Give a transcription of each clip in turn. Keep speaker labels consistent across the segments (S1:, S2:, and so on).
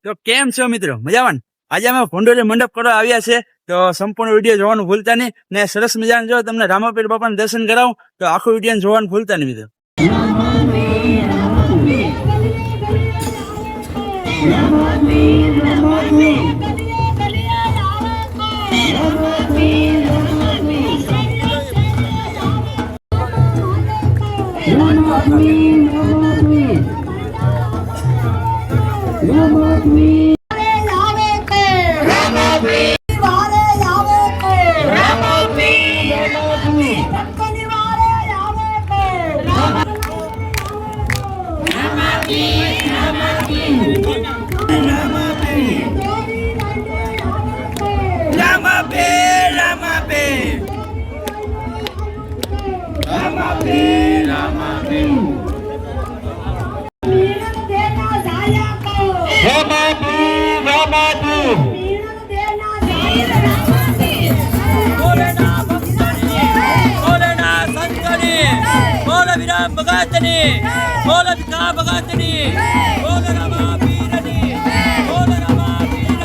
S1: તો કેમ છો મિત્રો? મજામાં? આજે અમે ભોંડોલી મંડપ કરવા આવ્યા છે, તો સંપૂર્ણ વિડીયો જોવાનું ભૂલતા નહીં. ને સરસ મજાનું જો તમને રામાપીર બાપાના દર્શન કરાવું તો આખું વિડીયો જોવાનું ભૂલતા નહીં મિત્રો. ભગતની બોલ ભીખા ભગતની બોલ રામા પીરની બોલ રામા પીરની.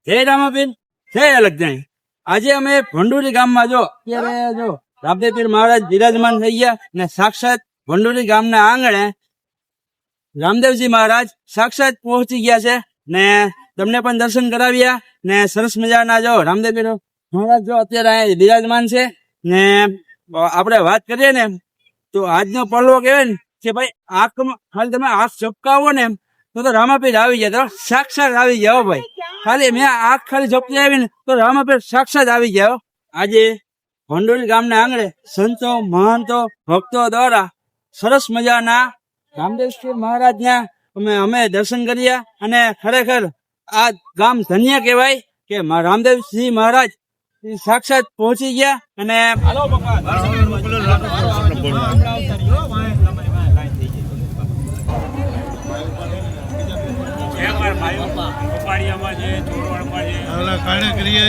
S1: જય રામાપીર જય અલગ જાણી. આજે અમે ભંડોરી ગામમાં જો અત્યારે જો રામદેવ પીર મહારાજ બિરાજમાન થઈ ગયા ને સાક્ષાત ભંડોરી ગામના આંગણે રામદેવજી મહારાજ સાક્ષાત પહોંચી ગયા છે ને તમને પણ દર્શન કરાવ્યા ને સરસ મજાના જો રામદેવ પીર મહારાજ જો અત્યારે અહીંયા બિરાજમાન છે ને આપણે વાત કરીએ ને તો આજનો પલ્લો કહેવાય ને કે ભાઈ આંખમાં ખાલી તમે આંખ ઝપકાવો ને તો રામાપીર આવી ગયા, તો સાક્ષાત આવી ગયા હો ભાઈ. ખાલી મેં આંખ ખાલી ઝપકી આવી ને તો રામાપીર સાક્ષાત આવી ગયા હો. આજે ભંડોરી ગામના આંગણે સંતો મહંતો ભક્તો દ્વારા સરસ મજાના રામદેવજી મહારાજના અમે દર્શન કર્યા અને ખરેખર આ ગામ ધન્ય કહેવાય કે રામદેવજી મહારાજ સાક્ષાત પહોંચી ગયા. અને
S2: કપાળિયામાં છે, ચોરવાડમાં છે, કારણે કરીએ